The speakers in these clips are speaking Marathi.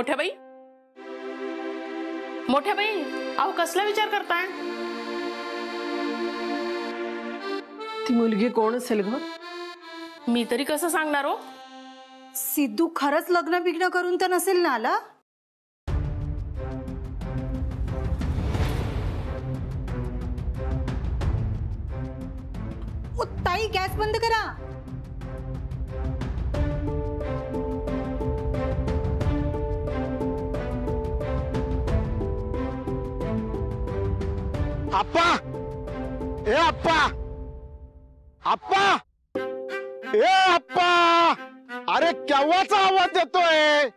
मोठ्या बाई, मोठ्या बाई, अहो कसला विचार करताय? ती मुलगी कोण असेल ग? मी तरी कसं सांगणार हो? सिद्धू खरंच लग्न बिग्न करून तर नसेल ना आला? ओ ताई, गॅस बंद करा. आप्पा, ए आप्पा, आप्पा, ए आप्पा, अरे केव्हाचा आवाज येतोय?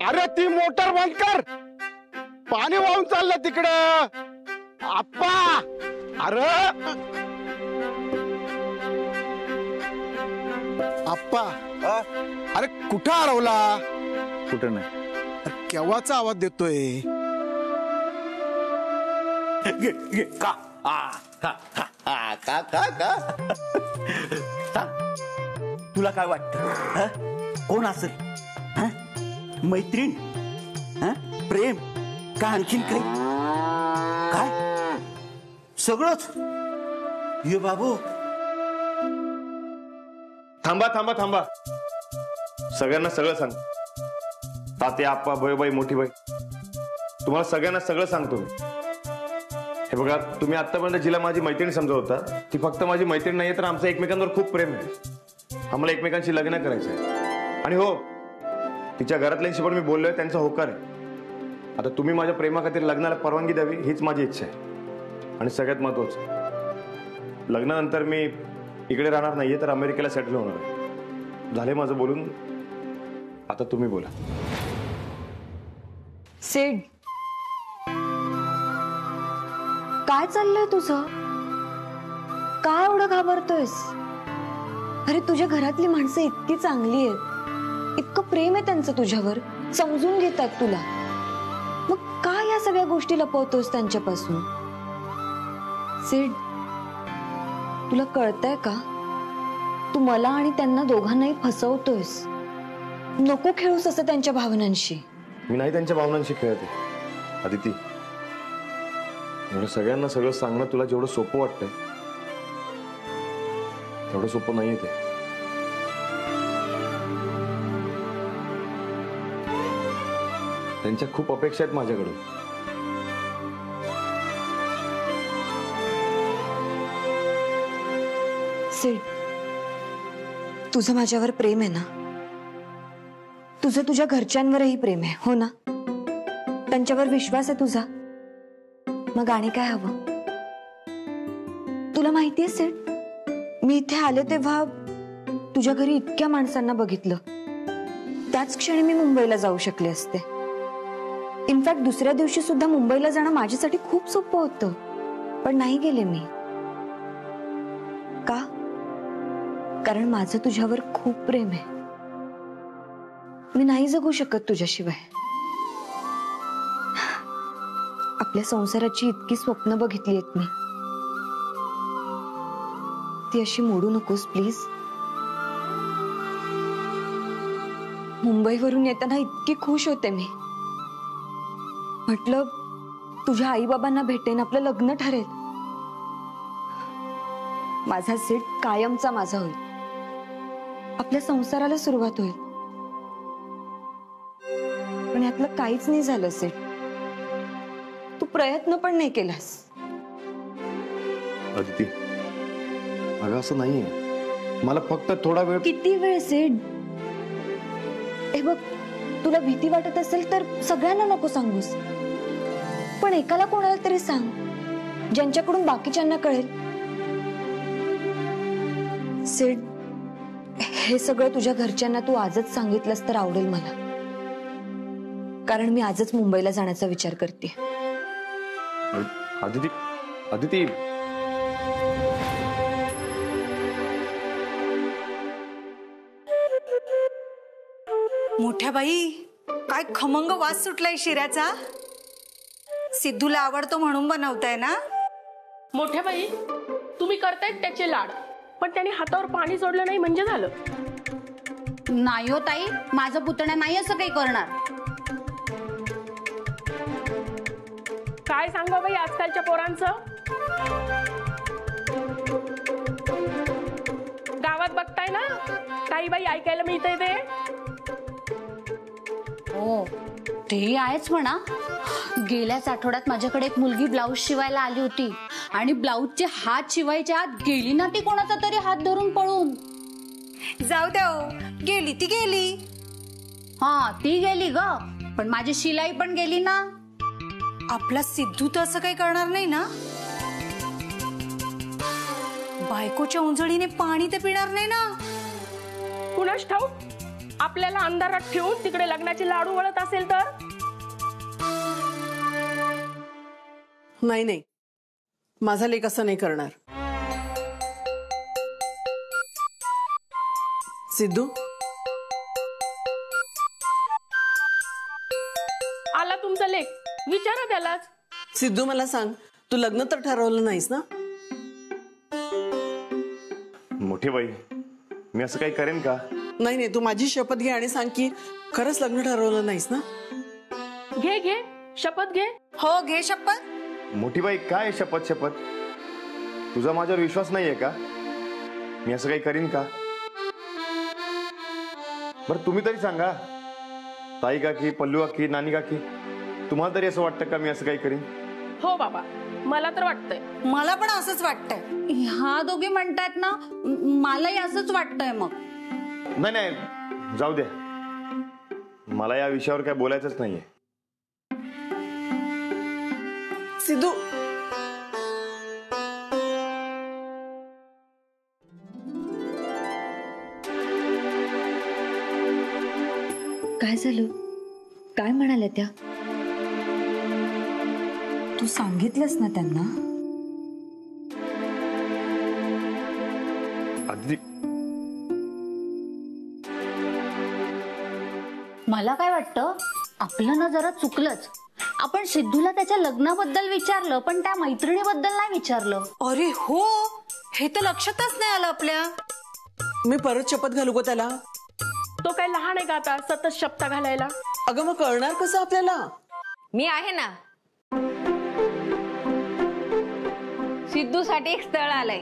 अरे ती मोटर बंद कर, पाणी वाहून चाललं तिकडं. आप्पा, अरे आप्पा, अरे कुठं अडवला? कुठं नाही. केव्हाचा आवाज देतोय? का का का का तुला काय वाटतं? कोण असेल? मैत्रीण, प्रेम का आणखीन काही? काय सगळंच? ये बाबू, थांबा थांबा थांबा, सगळ्यांना सगळं सांग. तात्या, आप्पा, भोयबाई, मोठी बाई, तुम्हाला सगळ्यांना सगळं सांगतो मी. हे बघा, तुम्ही आतापर्यंत जिला माझी मैत्रीण समजत होता, ती फक्त माझी मैत्रीण नाहीये, तर आमचं एकमेकांवर खूप प्रेम आहे. आम्हाला एकमेकांशी लग्न करायचं आहे. आणि हो, तिच्या घरातल्यांशी पण मी बोललोय, त्यांचा होकार आहे. आता तुम्ही माझ्या प्रेमाखातीर लग्नाला परवानगी द्यावी हीच माझी इच्छा आहे. आणि सगळ्यात महत्वाचं, लग्नानंतर मी इकडे राहणार नाहीये, तर अमेरिकेला सेटल होणार आहे. झाले माझं बोलून, आता तुम्ही बोला. सिड, काय चाललंय तुझं? काय एवढं घाबरतोयस? अरे तुझ्या घरातली माणसं इतकी चांगली आहेत, इतकं प्रेम आहे त्यांचं तुझ्यावर, समजून घेतात तुला. मग काय या सगळ्या गोष्टी लपवतोस त्यांच्यापासून? सिड, तुला कळतंय का? तू मला आणि त्यांना दोघांनाही फसवतोयस. नको खेळूस असं त्यांच्या भावनांशी. मी नाही त्यांच्या भावनांशी खेळते अदिती. एवढं सगळ्यांना सगळं सांगणं तुला जेवढं सोपं वाटतंय तेवढं सोपं नाहीये ते. त्यांच्या खूप अपेक्षा आहेत माझ्याकडून. सिड, तुझं माझ्यावर प्रेम आहे ना? तुझं तुझ्या घरच्यांवरही प्रेम आहे, हो ना? त्यांच्यावर विश्वास आहे तुझा? मग आणि काय हवं? तुला माहितीये सिड, मी इथे आले तेव्हा तुझ्या घरी इतक्या माणसांना बघितलं. त्याच क्षणी मी मुंबईला जाऊ शकले असते. इनफॅक्ट दुसऱ्या दिवशी सुद्धा मुंबईला जाणं माझ्यासाठी खूप सोपं होतं, पण नाही गेले मी. का? कारण माझं तुझ्यावर खूप प्रेम आहे. मी नाही जगू शकत तुझ्याशिवाय. आपल्या संसाराची इतकी स्वप्न बघितली आहेत मी, ती अशी मोडू नकोस प्लीज. मुंबईवरून येताना इतकी खुश होते मी. म्हटलं तुझ्या आई बाबांना भेटेन, आपलं लग्न ठरेल. माझा सीट कायमचा माझा होईल, आपल्या संसाराला सुरुवात होईल. पण यातलं काहीच नाही झालं सीट. तू प्रयत्न पण नाही केलास. अदिती, अगं असं नाहीये, मला फक्त थोडा वेळ. किती वेळ सीट? हे बघ, तुला भीती वाटत असेल तर सगळ्यांना नको सांगूस, पण एकाला कोणाला तरी सांग, ज्यांच्याकडून बाकीच्यांना कळेल. सीट, हे सगळं तुझ्या घरच्यांना तू आजच सांगितलंस तर आवडेल मला, कारण मी आजच मुंबईला जाण्याचा विचार करते. अदिती, अदिती, मोठ्या बाई, काय खमंग वास सुटलाय शिऱ्याचा. सिद्धूला आवडतो म्हणून बनवताय ना? मोठ्या बाई, तुम्ही करतायत त्याचे लाड, पण त्याने हातावर पाणी सोडलं नाही म्हणजे झालं. नाही हो ताई, माझं पुतण्या नाही असं काही करणार. काय सांगू बाई आजकालच्या पोरांचं. गावात बघताय ना काही बाई ऐकायला मिळतंय ते. हो तेही आहेच म्हणा. गेल्याच आठवड्यात माझ्याकडे एक मुलगी ब्लाऊज शिवायला आली होती आणि ब्लाऊजचे हात शिवायच्या आत गेली ना ती कोणाचा तरी हात धरून पळून. जाऊ द्या हो, गेली ती गेली. हा ती गेली ग, पण माझी शिलाई पण गेली ना. आपला सिद्धू तर असं काही करणार नाही ना. बायकोच्या उंजळीने पाणी तर पिणार नाही ना. कुणास ठाऊक आपल्याला अंधारात ठेवून तिकडे लग्नाचे लाडू वळत असेल तर. नाही नाही, माझा लेक असं नाही करणार. सिद्धू, आला तुमचा लेक, विचारा त्यालाच. सिद्धू मला सांग, तू लग्न तर ठरवलं नाहीस ना? मोठी बाई, मी असं काही करेन का? नाही नाही, तू माझी शपथ घे आणि सांग की खरंच लग्न ठरवलं नाहीस ना? घे घे शपथ घे. हो घे शपथ. मोठी बाई काय शपथ शपथ, तुझा माझ्यावर विश्वास नाहीये का? मी असं काही करीन का? बरं तुम्ही तरी सांगा, ताई काकी, पल्लू काकी, नानी काकी, तुम्हाला तरी असं वाटतं का मी असं काही करीन? हो बाबा, मला तर वाटतंय. मला पण असंच वाटतंय. ह्या दोघी म्हणतायत ना, मलाही असंच वाटतंय. मग नाही नाही, जाऊ द्या, मला या विषयावर काय बोलायचंच नाहीये. सिद्धू, काय झालं? काय म्हणाल्या त्या? तू सांगितलंस ना त्यांना? आधी मला काय वाटतं, आपलं ना जरा चुकलंच. आपण सिद्धूला त्याच्या लग्नाबद्दल विचारलं, पण त्या मैत्रिणीबद्दल नाही विचारलं. अरे हो, हे तर लक्षातच नाही आलं आपल्या. मी परत शपथ घालू का त्याला? तो काय लहान आहे का आता सतत शपथा घालायला? अगं मग कळणार कसं आपल्याला? मी आहे ना. सिद्धूसाठी एक स्थळ आलंय.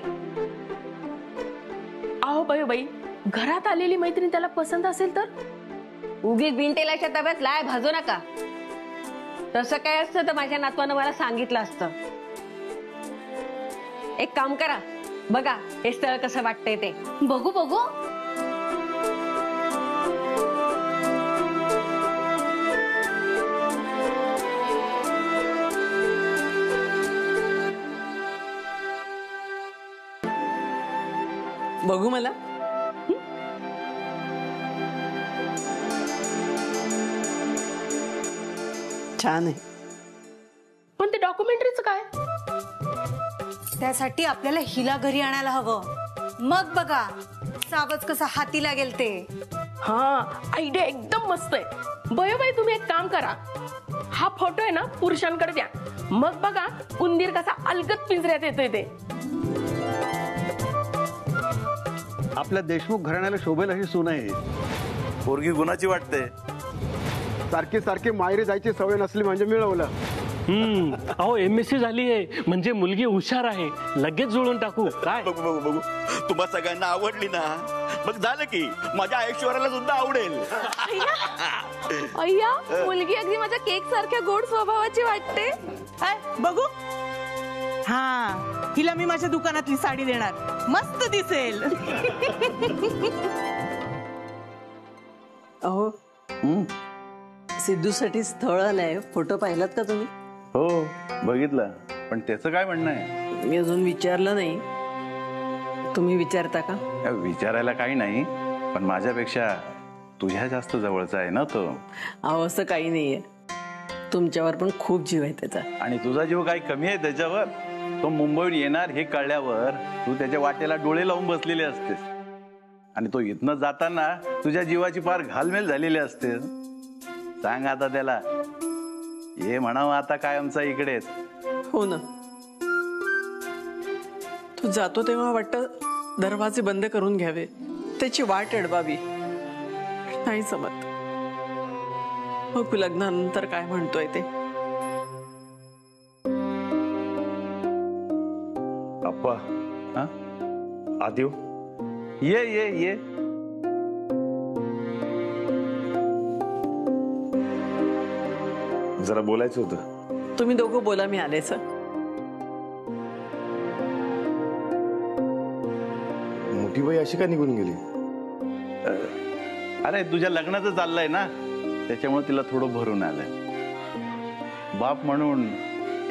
अहो बाई, घरात आलेली मैत्रीण त्याला पसंत असेल तर? उगीच बिनतेलाच्या तब्यात लाय भाजू नका. तसं काय असतं तर माझ्या नातवानं मला सांगितलं असतं. एक काम करा, बघा हे स्थळ कसं वाटतंय ते. बघू बघू. बघू मला. छान आहे. पण ते डॉक्युमेंटरीचं काय? त्यासाठी आपल्याला हिला घरी आणायला हवं. मग बघा सावज कसा हाती लागेल ते. हा, आयडिया एकदम मस्त आहे. बाई तुम्ही एक काम करा, हा फोटो आहे ना पुरुषांकडे द्या. मग बघा उंदीर कसा अलगद पिंजऱ्यात येतोय ते. आपल्या देशमुख घराण्याला शोभेल अशी सून आहे. पोरगी गुणाची वाटते. सारखी सारखी माहेरी जायची सवय नसली म्हणजे मिळवलं. अहो MSc झाली आहे म्हणजे मुलगी हुशार आहे, लगेच जुळून टाकू काय? बघू बघू बघू, तुम्हा सगळ्यांना आवडली ना, मग झालं की माझ्या ऐश्वर्याला सुद्धा आवडेल. अय्या, मुलगी अगदी माझ्या केक सारख्या गोड स्वभावाची वाटते. बघू. हा, हिला मी माझ्या दुकानातली साडी देणार, मस्त दिसेल. अहो, सिद्धूसाठी स्थळ आलंय. फोटो पाहिलात का तुम्ही? हो बघितलं, पण त्याचं काय म्हणणं आहे? मी अजून विचारलं नाही. तुम्ही विचारता का? विचारायला काही नाही, पण माझ्यापेक्षा तुझ्या जास्त जवळचा आहे ना तो. अहो असं काही नाहीये, तुमच्यावर पण खूप जीव आहे त्याचा. आणि तुझा जीव काही कमी आहे त्याच्यावर? तो मुंबईहून येणार हे कळल्यावर तू त्याच्या वाटेला डोळे लावून बसलेले असतेस, आणि तो इथनं जाताना तुझ्या जीवाची फार घालमेल झालेली असते. सांग आता त्याला, ये म्हणावं आता काय आमचा इकडेच. हो ना, तू जातो तेव्हा वाटतं दरवाजे बंद करून घ्यावे, त्याची वाट अडवावी. नाही जमत. मग लग्नानंतर काय म्हणतोय ते. अप्पा हा? आदिव ये ये ये. जरा बोलायचं होतं. तुम्ही दोघं बोला, मी आलेच. मोठी बाई अशी का निघून गेली? अरे तुझ्या लग्नाचं चाललंय ना, त्याच्यामुळे तिला थोडं भरून आलंय. बाप म्हणून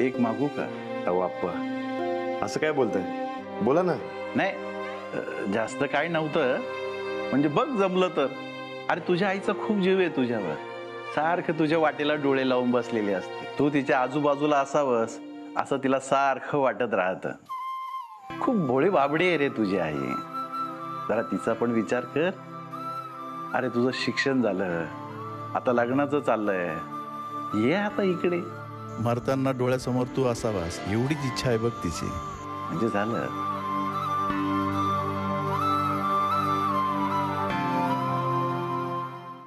एक मागू का? अहो आप्पा, असं काय बोलताय? बोला ना. नाही, जास्त काय नव्हतं, म्हणजे बघ जमलं तर. अरे तुझ्या आईचा खूप जीव आहे तुझ्यावर. सारखं तुझ्या वाटेला डोळे लावून बसलेली असते. तू तिच्या आजूबाजूला असावंस असं तिला सारखं वाटत राहतं. खूप भोळी बाबडी आहे रे तुझी आई. जरा तिचा पण विचार कर. अरे तुझं शिक्षण झालं, आता लग्नाचं चाललंय, ये आता इकडे. मरताना डोळ्यासमोर तू असावास एवढीच इच्छा आहे बघ तिची. म्हणजे झालं.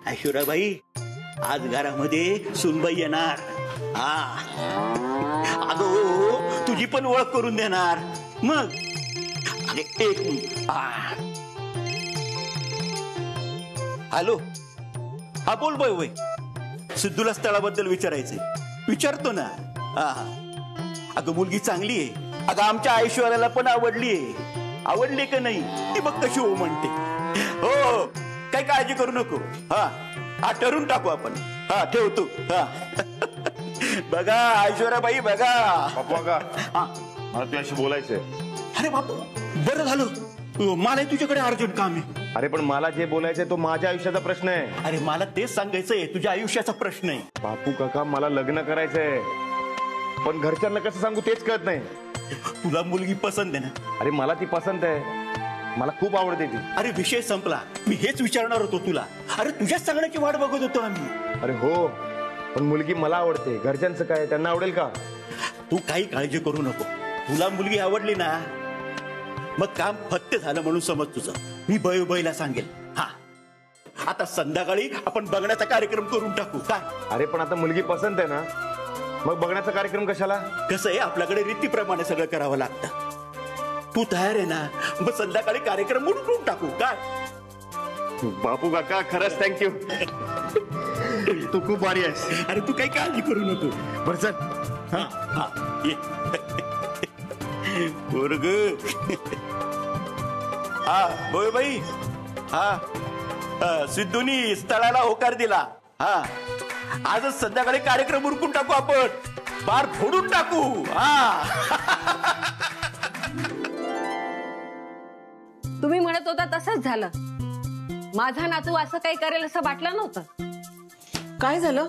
ऐश्वर्याबाई, आज घरामध्ये सुनबाई येणार. हा, अगो तुझी पण ओळख करून देणार. मग एक हॅलो, हा बोल बाई. वय सिद्धूला स्थळाबद्दल विचारायचंय. विचारतो ना. हा, अगं मुलगी चांगली आहे. अगं आमच्या ऐश्वर्याला पण आवडली का नाही ती बघ कशी हो म्हणते. हो, काही काळजी करू नको. हा, ठरून टाकू आपण. हा, ठेवतो. हा. बघा ऐश्वर्याबाई, बघा. बापू का मला तुझ्याशी बोलायचंय. अरे बापू, बरं झालं. मला तुझ्याकडे अर्जंट काम आहे. अरे पण मला जे बोलायचंय तो माझ्या आयुष्याचा प्रश्न आहे. अरे मला तेच सांगायचंय, तुझ्या आयुष्याचा प्रश्न आहे. बापू काका, मला लग्न करायचंय, पण घरच्यांना कसं सांगू तेच कळत नाही. तुला मुलगी पसंत आहे ना? अरे मला ती पसंत आहे, मला खूप आवडते ती. अरे विषय संपला. मी हेच विचारणार होतो तुला. अरे तुझ्याच सांगण्याची वाट बघत होतो आम्ही. अरे हो, पण मुलगी मला आवडते. घरच्यांचं काय, त्यांना आवडेल का? तू काही काळजी करू नको. तुला मुलगी आवडली ना, मग काम फत्ते झालं म्हणून समज तुझं. मी बयोबाईला सांगेल. हा, आता संध्याकाळी आपण बघण्याचा कार्यक्रम करून टाकू. काय? अरे पण आता मुलगी पसंत आहे ना, मग बघण्याचा कार्यक्रम कशाला? कसं आहे, आपल्याकडे रीतीप्रमाणे सगळं करावं लागतं. तू तयार आहे ना? मग संध्याकाळी कार्यक्रम उठून टाकू. काय? बापू काका, खरंच थँक्यू. तू खूप भारी आहेस. अरे तू काही काळजी करू नको. बरं चल. हा हा, ये. पोरग. हा बोय बाई. हा, सिद्धूनी स्थळाला होकार दिला. हा, आजच संध्याकाळी कार्यक्रम उरकून टाकू आपण. बार फोडून टाकू. हा. तुम्ही म्हणत होता तसंच झालं. माझा नातू असं काही करेल असं वाटलं नव्हतं. काय झालं?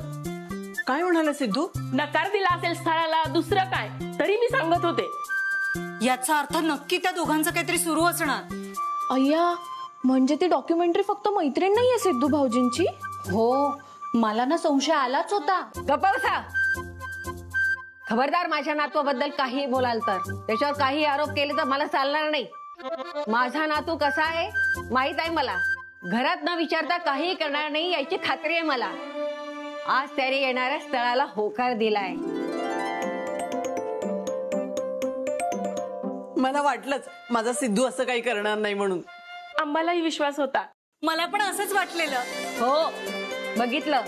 काय म्हणाला सिद्धू? नकार दिला असेल स्थळाला, दुसरं काय. तरी मी सांगत होते. याचा अर्थ नक्की त्या दोघांचं काहीतरी सुरू असणार. अय्या, म्हणजे ती डॉक्युमेंटरी फक्त मैत्रीण नाहीये सिद्धू भाऊजींची? हो, मला ना संशय आलाच होता. गप्पा बसा. खबरदार, माझ्या नातवाबद्दल काही बोलाल तर, त्याच्यावर काही आरोप केले तर मला चालणार नाही. माझा नातू कसा आहे माहित आहे मला. घरात न विचारता काही करणार नाही याची खात्री आहे मला. आज त्याने येणाऱ्या स्थळाला होकार दिलाय. मला वाटलंच माझा सिद्धू असं काही करणार नाही म्हणून. आम्हालाही विश्वास होता. मला पण असंच वाटलेलं. हो, बघितलं.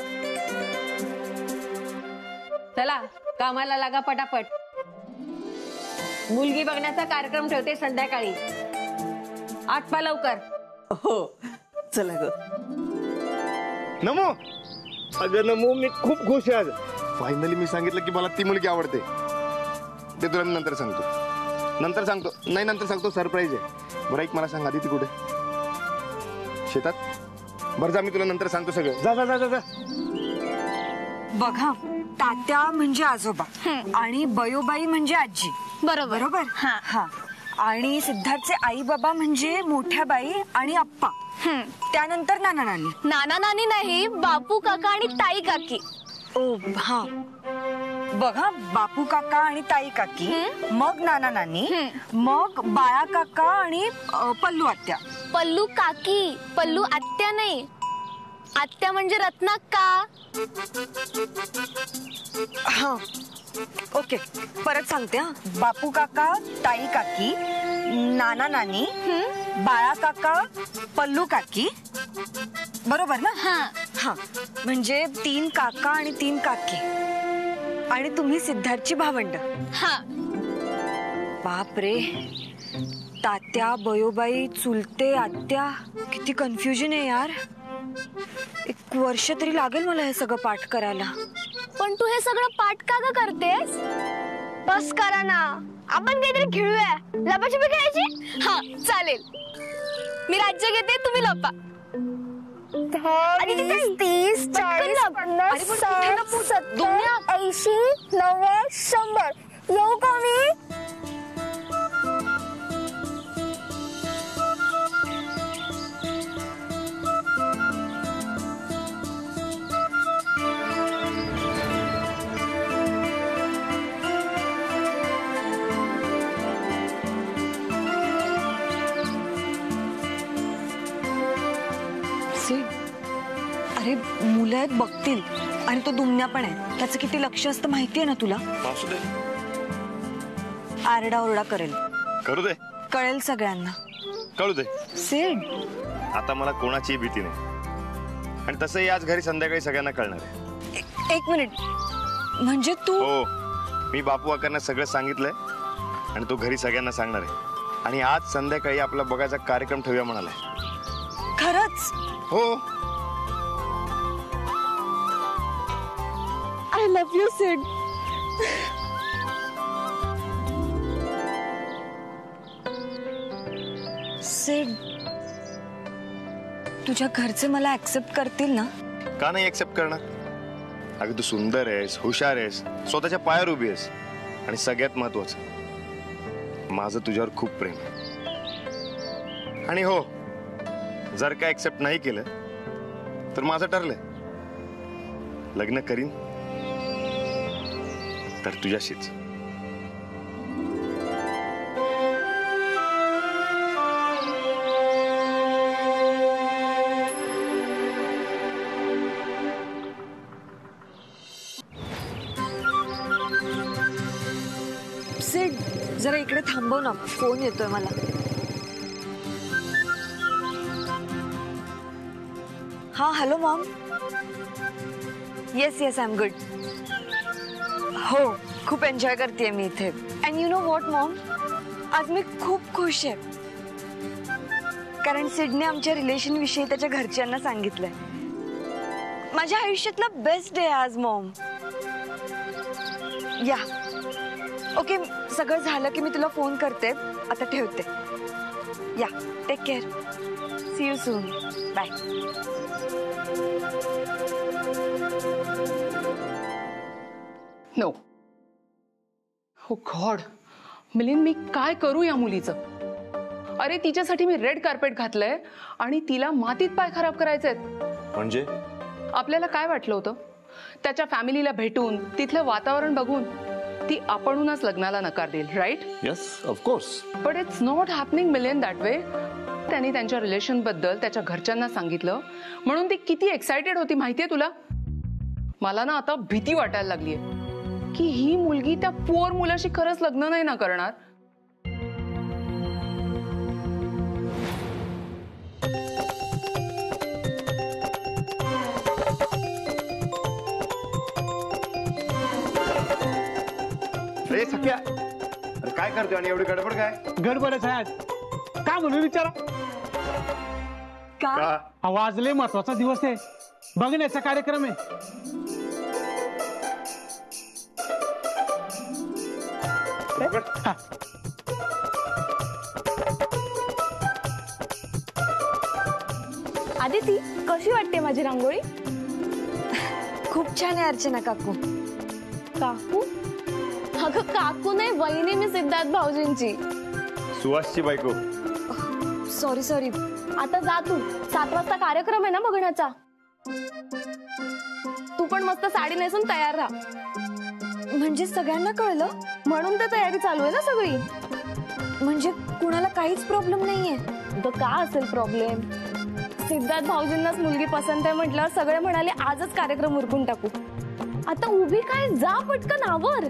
चला कामाला लागा पटापट. मुलगी बघण्याचा कार्यक्रम ठेवते संध्याकाळी. आटपा लवकर. हो, चला ग. नमो. अगं नमो, मी खूप खुश आहे आज. फायनली मी सांगितलं की मला ती मुलगी आवडते. ते तुला नंतर सांगतो. नाही नंतर सांगतो, सरप्राईज आहे. बरं ऐक, मला सांग आधी ती कुठे? शेतात? बरं जा, मी तुला नंतर सांगतो सगळं. जा जा जा जा. बघा, तात्या म्हणजे आजोबा आणि बयोबाई म्हणजे आजी. बरोबर. बरोबर. हा, आणि सिद्धार्थचे आई बाबा म्हणजे मोठ्या बाई आणि आप्पा. त्यानंतर नाना नानी. नाना नानी नाही, बापू काका आणि ताई काकी. ओ हा, बघा, बापू काका आणि ताई काकी, मग नाना नानी, मग बाळा काका आणि पल्लू आत्या. पल्लू काकी, पल्लू आत्या नाही. आत्या म्हणजे रत्नाक्का. हा, ओके परत सांगते हा. बापू काका, ताई काकी, नाना नानी, बाळा काका, पल्लू काकी, बरोबर ना? हा म्हणजे 3 काका आणि 3 काकी आणि तुम्ही सिद्धार्थची भावंड. बाप रे, तात्या, बयोबाई, चुलते, आत्या, किती कन्फ्युजन आहे यार. 1 वर्ष तरी लागेल मला हे सगळं पाठ करायला. पण तू हे सगळं पाठ का ग करतेस? बस करा ना, आपण काहीतरी खेळूया. लपाछपी खेळायची? हा चालेल. मी राज्य घेते, तुम्ही लपा. 30, 40, 50, 60, 70, 80, 90, 100. येऊ का मी? अरे मुलं आहेत बघतील आणि तो दुमण्या पण आहे. त्याचं किती लक्ष असतं माहितीये ना तुला. असू दे, आरडा ओरडा करेल. करू दे, कळेल सगळ्यांना. कळू दे. सिड, आता मला कोणाचीही भीती नाही आणि तसंही आज घरी संध्याकाळी सगळ्यांना कळणार आहे. 1 मिनिट, म्हणजे तू? हो, मी बापू काकांना सगळं सांगितलंय आणि तो घरी सगळ्यांना सांगणार आहे. आणि आज संध्याकाळी आपला बघायचा कार्यक्रम ठेवूया म्हणालाय. खरंच? हो. I love you, Sid. Sid, तुझ्या घरचे मला ऍक्सेप्ट करतील ना? का नाही ऍक्सेप्ट करणार? अगं तू सुंदर आहेस, हुशार आहेस, स्वतःच्या पायावर उभी आहेस आणि सगळ्यात महत्वाचं, माझं तुझ्यावर खूप प्रेम आहे. आणि हो, जर का ऍक्सेप्ट नाही केलं तर माझं ठरलंय, लग्न करीन तर तुझ्याशीच. सिड, जरा इकडे थांबव ना, फोन येतोय मला. हा, hello Maugham. Yes yes, I am good. हो, खूप एन्जॉय करतेय मी इथे. And you know what Maugham, आज मी खूप खुश आहे कारण सिडने आमच्या रिलेशन विषयी त्याच्या घरच्यांना सांगितलंय. माझ्या आयुष्यातला बेस्ट डे आज मॉम. या ओके, सगळं झालं की मी तुला फोन करते. आता ठेवते. या, take care. See you soon. Bye. No, oh God, Milind, मी काय करू या मुलीचं? अरे तिच्यासाठी मी रेड कार्पेट घातलंय आणि तिला मातीत पाय खराब करायचे आहेत. म्हणजे आपल्याला काय वाटलं होतं? त्याच्या फॅमिलीला भेटून तिथलं वातावरण बघून ती आपणहूनच लग्नाला नकार देईल, right? Yes, of course. But it's not happening million that way. त्यांनी त्यांच्या रिलेशन बद्दल त्याच्या घरच्यांना सांगितलं म्हणून ती किती एक्सायटेड होती माहितीये तुला? मला ना आता भीती वाटायला लागलीय की ही मुलगी त्या पुअर मुलाशी खरंच लग्न नाही ना करणार. रे सख्या, अरे काय करतोय आणि एवढी गडबड काय? गडबडच आहे आज. का म्हणून विचारा. का? वाजले महत्वाचा दिवस आहे, बघण्याचा कार्यक्रम आहे. आदिती, कशी वाटते माझी रांगोळी? खूप छान आहे अर्चना काकू. काकू? अगं काकू नाही, वहिनी मी सिद्धार्थ भाऊजींची. सुहासची बायको. Sorry sorry. आता जा तू, 7 वाजता कार्यक्रम आहे ना बघण्याचा. तू पण मस्त साडी नेसून तयार राहा. म्हणजे सगळ्यांना कळलं म्हणून तर तयारी चालू आहे ना सगळी. म्हणजे कुणाला काहीच प्रॉब्लेम नाहीये? तो का असेल प्रॉब्लेम? सिद्धार्थ भाऊजींनाच मुलगी पसंत आहे म्हटल्यावर सगळे म्हणाले आजच कार्यक्रम उरकून टाकू. आता उभी काय, जा पटकन आवर.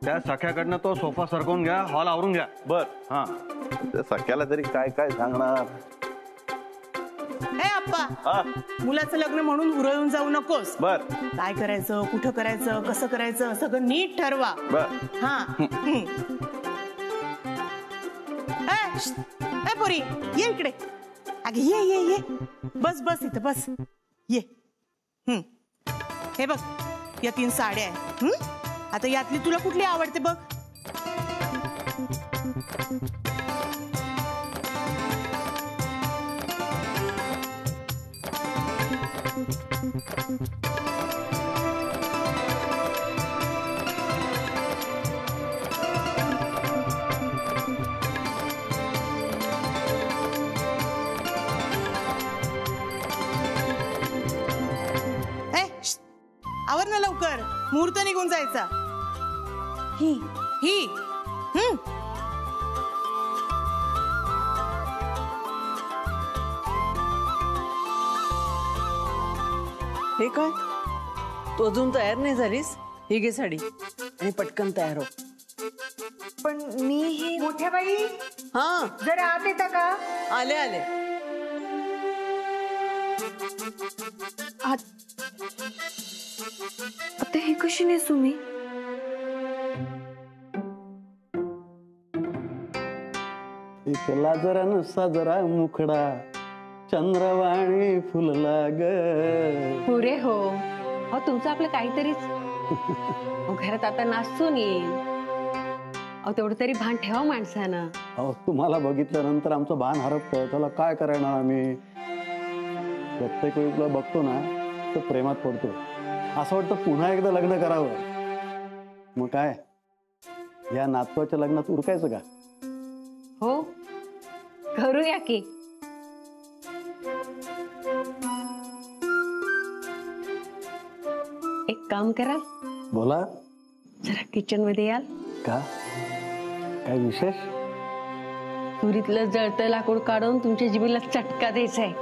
त्या सख्याकडनं तो सोफा सरकवून घ्या, हॉल आवरून घ्या. बर. हा, त्या सख्याला तरी काय काय सांगणार. ए आप्पा, मुलाचं लग्न म्हणून हुरळून जाऊ नकोस. बर. काय करायचं, कुठं करायचं, कसं करायचं, सगळं नीट ठरवा. बर. हा. ए पोरी, ये इकडे. अगे ये ये ये, बस बस इथं बस, ये. हे बघ, या 3 साड्या आहे. आता यातली तुला कुठली आवडते बघ. आवर ना लवकर, मुहूर्त निघून जायचा. ही हे काय, तू अजून तयार नाही झालीस? ही घे साडी आणि पटकन तयार हो. पण मी ही मोठ्या बाई, हा जरा आत येता का? आले आले. आता हे कशी नेसू मी? इथला जरा नुसता जरा मुखडा चंद्रवाणी फुलला ग. पुरे हो. तुमचं आपलं काहीतरीच. घरात आता नाचून येईल. तेवढं तरी भान ठेवा माणसानं. तुम्हाला बघितल्यानंतर आमचं भान हरपतं, त्याला काय करणार आम्ही. प्रत्येक वेळी तुला बघतो ना तर प्रेमात पडतो. असं वाटतं पुन्हा एकदा लग्न करावं. मग काय, या नातवाच्या लग्नात उरकायचं का? हो, करूया की. एक काम कराल? बोला. जरा किचन मध्ये याल का? काय विशेष? चुरीतलं जळतं लाकूड काढून तुमच्या जिभेला चटका द्यायचा आहे.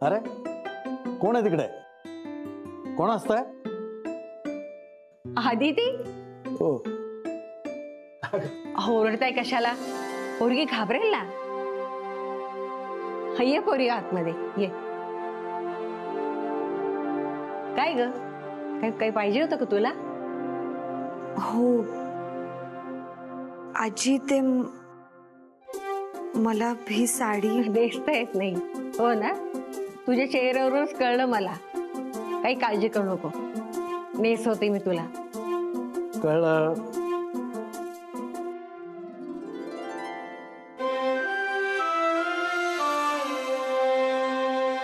अरे कोण आहे तिकडे? कोण असतंय? आदिती. हो. ओरडताय कशाला? पोरगी घाबरेल ना. ये पोरी आतमध्ये ये. काय ग, काही पाहिजे होतं का तुला? हो आजी, ते मला ही साडी नेसता येत नाही. हो ना, तुझ्या चेहऱ्यावरूनच कळलं मला. काही काळजी करू नको, नेसवते मी तुला. कळलं.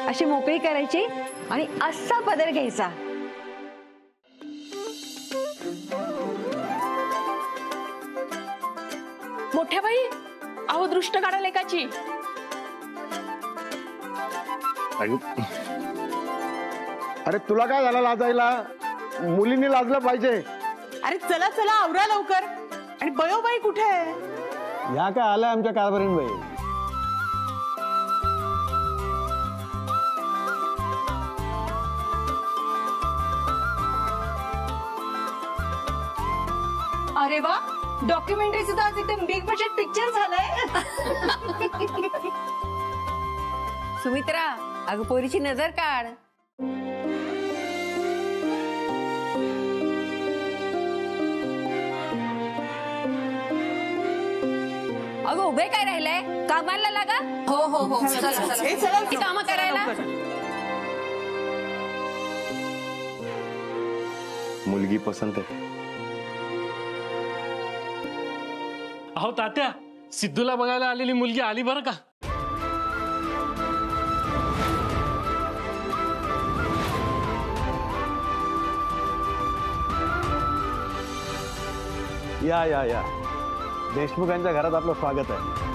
अशी मोकळी करायची आणि असा पदर घ्यायचा. मोठ्या बाई, अहो दृष्ट काढा लेकाची. अरे तुला काय झालं लाजायला? मुलींनी लाजलं पाहिजे. अरे चला चला, आवरा लवकर. आणि बयोबाई कुठे आहे? या काय आल्या आमच्या कारभारीण बाई. अरे वा, डॉक्युमेंटरीचं तर आज एकदम बिग बजेट पिक्चर झालंय. सुमित्रा, अगं पोरीची नजर काढ. अगं उभे काय राहिलंय? कामाला लागा. हो हो हो, काम करायला. मुलगी पसंत आहे. अहो तात्या, सिद्धूला बघायला आलेली मुलगी आली बरं का. या या या, देशमुखांच्या घरात आपलं स्वागत आहे.